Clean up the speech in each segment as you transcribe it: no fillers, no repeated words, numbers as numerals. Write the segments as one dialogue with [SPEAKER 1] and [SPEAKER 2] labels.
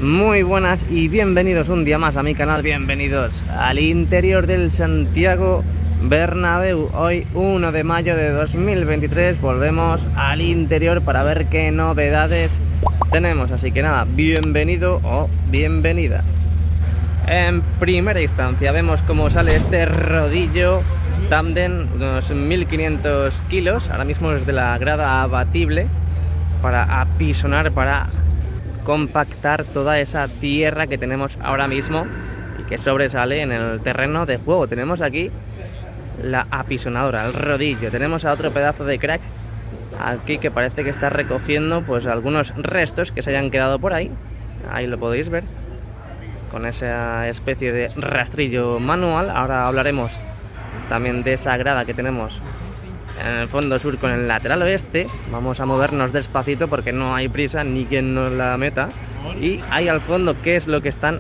[SPEAKER 1] Muy buenas y bienvenidos un día más a mi canal, bienvenidos al interior del Santiago Bernabéu. Hoy 1 de mayo de 2023 volvemos al interior para ver qué novedades tenemos, así que nada, bienvenido o bienvenida. En primera instancia vemos cómo sale este rodillo tándem, unos 1500 kilos, ahora mismo es de la grada abatible para apisonar, para compactar toda esa tierra que tenemos ahora mismo y que sobresale en el terreno de juego. Tenemos aquí la apisonadora, el rodillo, tenemos a otro pedazo de crack aquí que parece que está recogiendo pues algunos restos que se hayan quedado por ahí. Ahí lo podéis ver con esa especie de rastrillo manual. Ahora hablaremos también de esa grada que tenemos en el fondo sur con el lateral oeste. Vamos a movernos despacito porque no hay prisa ni quien nos la meta. Y ahí al fondo, ¿qué es lo que están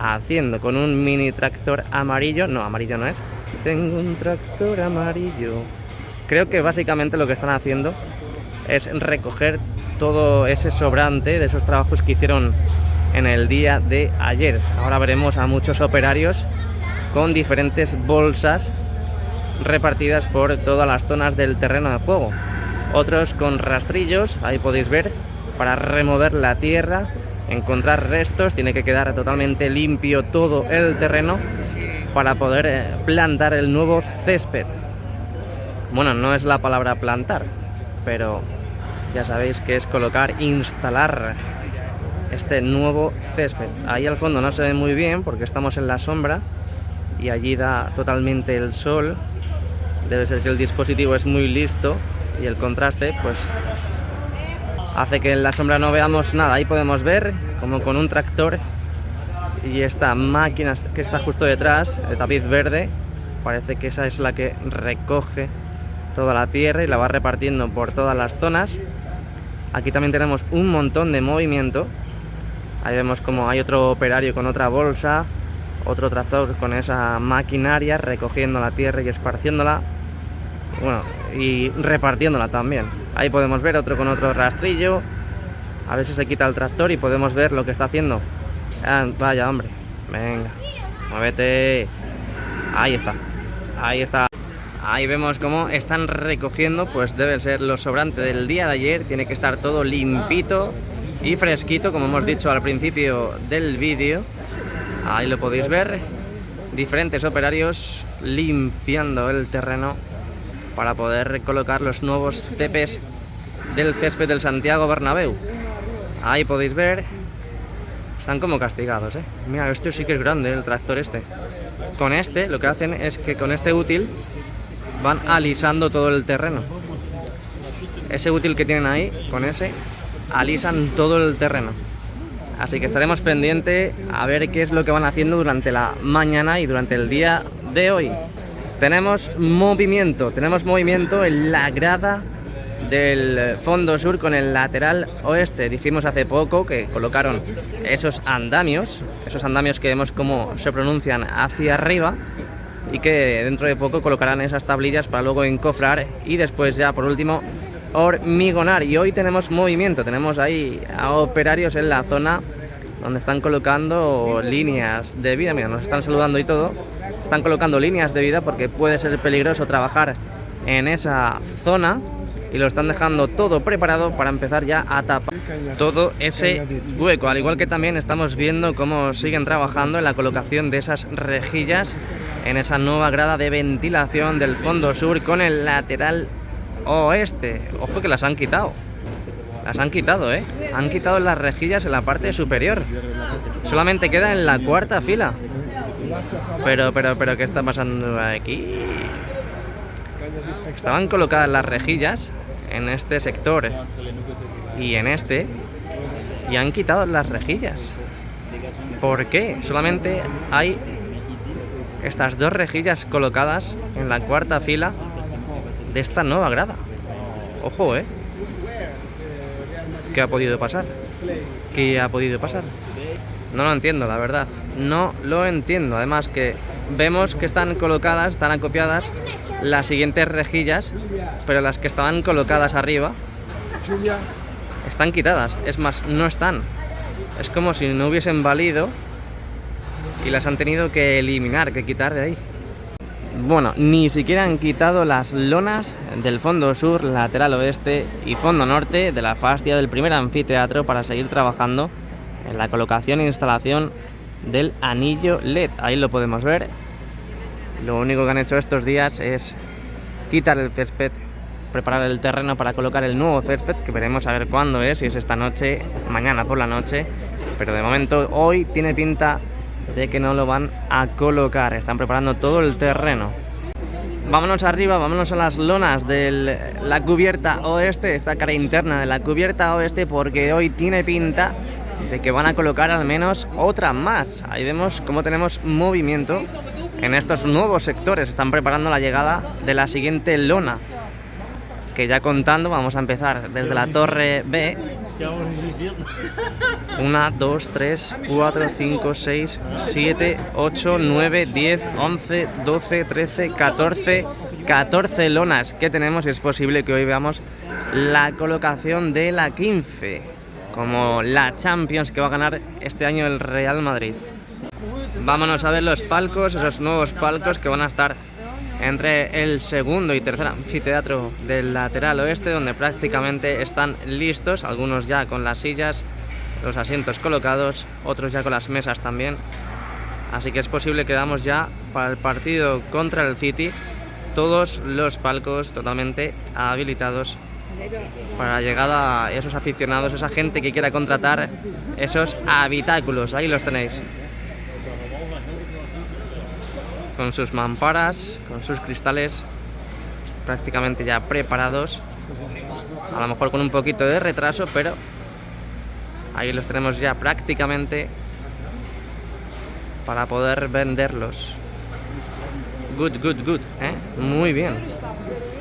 [SPEAKER 1] haciendo? Con un mini tractor amarillo. No, amarillo no es. Tengo un tractor amarillo. Creo que básicamente lo que están haciendo es recoger todo ese sobrante de esos trabajos que hicieron en el día de ayer. Ahora veremos a muchos operarios con diferentes bolsas repartidas por todas las zonas del terreno de juego, otros con rastrillos, ahí podéis ver, para remover la tierra, encontrar restos. Tiene que quedar totalmente limpio todo el terreno para poder plantar el nuevo césped. Bueno, no es la palabra plantar, pero ya sabéis que es colocar, instalar este nuevo césped. Ahí al fondo no se ve muy bien porque estamos en la sombra y allí da totalmente el sol. Debe ser que el dispositivo es muy listo y el contraste pues hace que en la sombra no veamos nada. Ahí podemos ver como con un tractor y esta máquina que está justo detrás, de tapiz verde, parece que esa es la que recoge toda la tierra y la va repartiendo por todas las zonas. Aquí también tenemos un montón de movimiento. Ahí vemos como hay otro operario con otra bolsa, otro tractor con esa maquinaria recogiendo la tierra y esparciéndola, bueno, y repartiéndola también. Ahí podemos ver otro con otro rastrillo. A ver si se quita el tractor y podemos ver lo que está haciendo. Vaya, hombre, venga, muévete. Ahí está, ahí está. Ahí vemos cómo están recogiendo, pues debe ser lo sobrante del día de ayer. Tiene que estar todo limpito y fresquito, como hemos dicho al principio del vídeo. Ahí lo podéis ver, diferentes operarios limpiando el terreno para poder colocar los nuevos cepes del césped del Santiago Bernabéu. Ahí podéis ver, están como castigados, Mira, esto sí que es grande, el tractor este. Con este lo que hacen es que con este útil van alisando todo el terreno. Ese útil que tienen ahí, con ese, alisan todo el terreno. Así que estaremos pendientes a ver qué es lo que van haciendo durante la mañana y durante el día de hoy. Tenemos movimiento en la grada del fondo sur con el lateral oeste. Dijimos hace poco que colocaron esos andamios que vemos cómo se pronuncian hacia arriba, y que dentro de poco colocarán esas tablillas para luego encofrar y después ya por último hormigonar. Y hoy tenemos movimiento, tenemos ahí a operarios en la zona donde están colocando líneas de vida. Mira, nos están saludando y todo. Están colocando líneas de vida porque puede ser peligroso trabajar en esa zona, y lo están dejando todo preparado para empezar ya a tapar todo ese hueco. Al igual que también estamos viendo cómo siguen trabajando en la colocación de esas rejillas en esa nueva grada de ventilación del fondo sur con el lateral oeste. Ojo que las han quitado. Las han quitado, Han quitado las rejillas en la parte superior. Solamente queda en la cuarta fila. Pero, ¿qué está pasando aquí? Estaban colocadas las rejillas en este sector y en este, y han quitado las rejillas. ¿Por qué? Solamente hay estas dos rejillas colocadas en la cuarta fila de esta nueva grada. Ojo, ¿Qué ha podido pasar? ¿Qué ha podido pasar? No lo entiendo, la verdad. No lo entiendo. Además que vemos que están colocadas, están acopiadas las siguientes rejillas, pero las que estaban colocadas arriba están quitadas. Es más, no están. Es como si no hubiesen valido y las han tenido que eliminar, que quitar de ahí. Bueno, ni siquiera han quitado las lonas del fondo sur, lateral oeste y fondo norte de la fascia del primer anfiteatro para seguir trabajando en la colocación e instalación del anillo LED. Ahí lo podemos ver. Lo único que han hecho estos días es quitar el césped, preparar el terreno para colocar el nuevo césped, que veremos a ver cuándo es, si es esta noche, mañana por la noche, pero de momento hoy tiene pinta de que no lo van a colocar. Están preparando todo el terreno. Vámonos arriba, vámonos a las lonas de la cubierta oeste, esta cara interna de la cubierta oeste, porque hoy tiene pinta de que van a colocar al menos otra más. Ahí vemos cómo tenemos movimiento en estos nuevos sectores. Están preparando la llegada de la siguiente lona, que ya contando vamos a empezar desde la torre B. 1, 2, 3, 4, 5, 6, 7, 8, 9, 10, 11, 12, 13, 14 lonas que tenemos, y es posible que hoy veamos la colocación de la 15, como la Champions que va a ganar este año el Real Madrid. Vámonos a ver los palcos, esos nuevos palcos que van a estar entre el segundo y tercer anfiteatro del lateral oeste, donde prácticamente están listos, algunos ya con las sillas, los asientos colocados, otros ya con las mesas también. Así que es posible que veamos ya para el partido contra el City todos los palcos totalmente habilitados para la llegada a esos aficionados, esa gente que quiera contratar esos habitáculos. Ahí los tenéis, con sus mamparas, con sus cristales prácticamente ya preparados, a lo mejor con un poquito de retraso, pero ahí los tenemos ya prácticamente para poder venderlos. Good, ¿eh? Muy bien.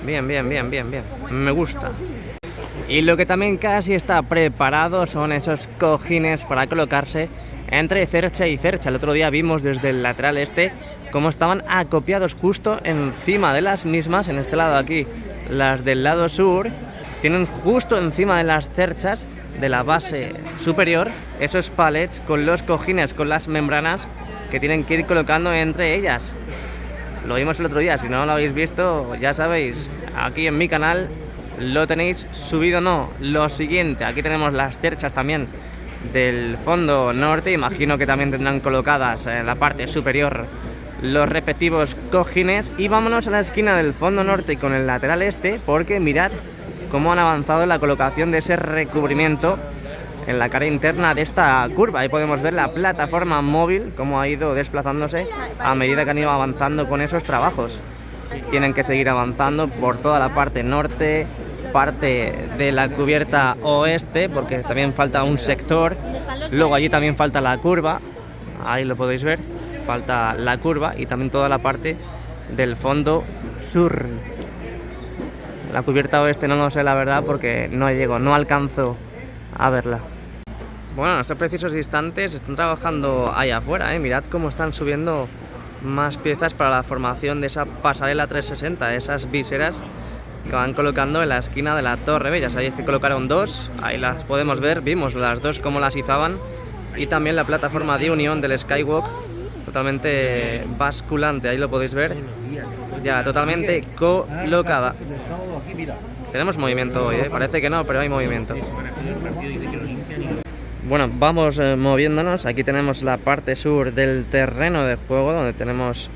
[SPEAKER 1] Bien. Me gusta. Y lo que también casi está preparado son esos cojines para colocarse entre cercha y cercha. El otro día vimos desde el lateral este cómo estaban acopiados justo encima de las mismas. En este lado aquí, las del lado sur tienen justo encima de las cerchas de la base superior esos palets con los cojines, con las membranas que tienen que ir colocando entre ellas. Lo vimos el otro día, si no lo habéis visto, ya sabéis, aquí en mi canal lo tenéis subido. No, lo siguiente, aquí tenemos las cerchas también del fondo norte, imagino que también tendrán colocadas en la parte superior los respectivos cojines. Y vámonos a la esquina del fondo norte con el lateral este, porque mirad cómo han avanzado en la colocación de ese recubrimiento en la cara interna de esta curva. Ahí podemos ver la plataforma móvil, cómo ha ido desplazándose a medida que han ido avanzando con esos trabajos. Tienen que seguir avanzando por toda la parte norte, parte de la cubierta oeste, porque también falta un sector. Luego allí también falta la curva, ahí lo podéis ver, falta la curva, y también toda la parte del fondo sur. La cubierta oeste no lo sé la verdad, porque no llego, no alcanzo a verla. Bueno, en estos precisos instantes están trabajando ahí afuera, mirad cómo están subiendo más piezas para la formación de esa pasarela 360, esas viseras que van colocando en la esquina de la Torre B. Ya sabéis que colocaron dos, ahí las podemos ver, vimos las dos cómo las izaban, y también la plataforma de unión del Skywalk totalmente basculante, ahí lo podéis ver, ya totalmente colocada. Tenemos movimiento hoy, parece que no, pero hay movimiento. Bueno, vamos moviéndonos. Aquí tenemos la parte sur del terreno de juego, donde tenemos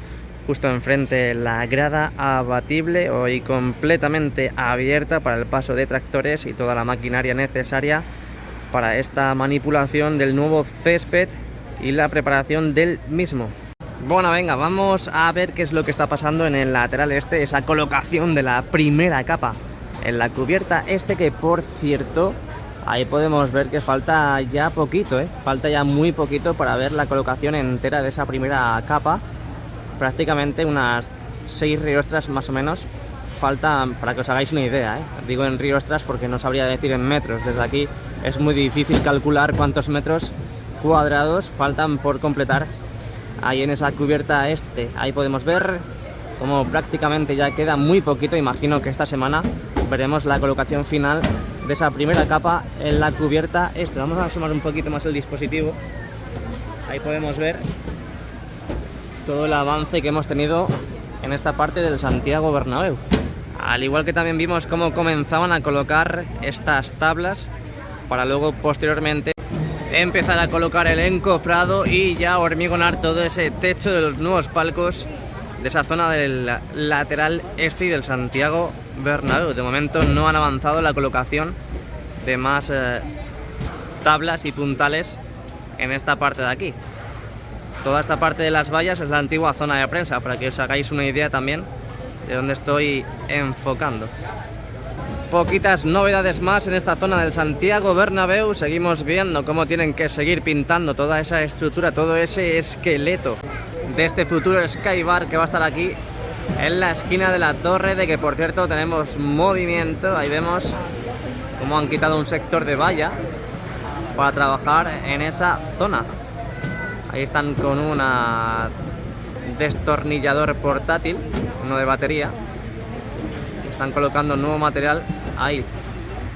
[SPEAKER 1] justo enfrente la grada abatible, hoy completamente abierta para el paso de tractores y toda la maquinaria necesaria para esta manipulación del nuevo césped y la preparación del mismo. Bueno, venga, vamos a ver qué es lo que está pasando en el lateral este, esa colocación de la primera capa en la cubierta este, que por cierto, ahí podemos ver que falta ya poquito, falta ya muy poquito para ver la colocación entera de esa primera capa. Prácticamente unas 6 riostras más o menos faltan, para que os hagáis una idea, Digo en riostras porque no sabría decir en metros. Desde aquí es muy difícil calcular cuántos metros cuadrados faltan por completar ahí en esa cubierta este. Ahí podemos ver como prácticamente ya queda muy poquito. Imagino que esta semana veremos la colocación final de esa primera capa en la cubierta este. Vamos a sumar un poquito más el dispositivo. Ahí podemos ver todo el avance que hemos tenido en esta parte del Santiago Bernabéu. Al igual que también vimos cómo comenzaban a colocar estas tablas para luego posteriormente empezar a colocar el encofrado y ya hormigonar todo ese techo de los nuevos palcos de esa zona del lateral este y del Santiago Bernabéu. De momento no han avanzado la colocación de más tablas y puntales en esta parte de aquí. Toda esta parte de las vallas es la antigua zona de prensa, para que os hagáis una idea también de dónde estoy enfocando. Poquitas novedades más en esta zona del Santiago Bernabéu. Seguimos viendo cómo tienen que seguir pintando toda esa estructura, todo ese esqueleto de este futuro Skybar que va a estar aquí en la esquina de la torre, de que por cierto tenemos movimiento. Ahí vemos cómo han quitado un sector de valla para trabajar en esa zona. Ahí están con un destornillador portátil, uno de batería. Están colocando nuevo material ahí,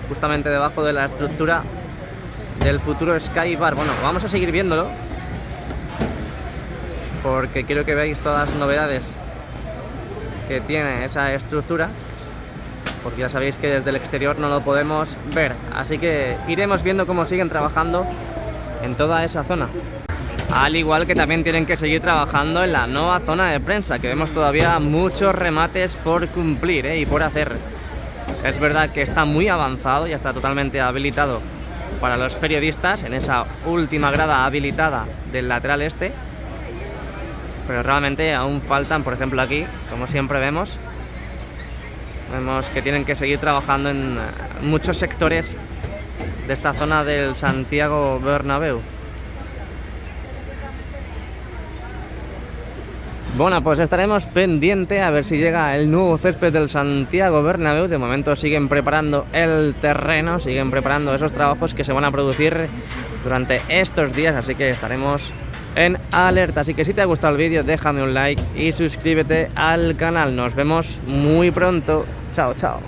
[SPEAKER 1] justamente debajo de la estructura del futuro Skybar. Bueno, vamos a seguir viéndolo, porque quiero que veáis todas las novedades que tiene esa estructura, porque ya sabéis que desde el exterior no lo podemos ver. Así que iremos viendo cómo siguen trabajando en toda esa zona. Al igual que también tienen que seguir trabajando en la nueva zona de prensa, que vemos todavía muchos remates por cumplir y por hacer. Es verdad que está muy avanzado, ya está totalmente habilitado para los periodistas en esa última grada habilitada del lateral este, pero realmente aún faltan, por ejemplo aquí, como siempre vemos que tienen que seguir trabajando en muchos sectores de esta zona del Santiago Bernabéu. Bueno, pues estaremos pendientes a ver si llega el nuevo césped del Santiago Bernabéu. De momento siguen preparando el terreno, siguen preparando esos trabajos que se van a producir durante estos días, así que estaremos en alerta. Así que si te ha gustado el vídeo, déjame un like y suscríbete al canal. Nos vemos muy pronto. Chao, chao.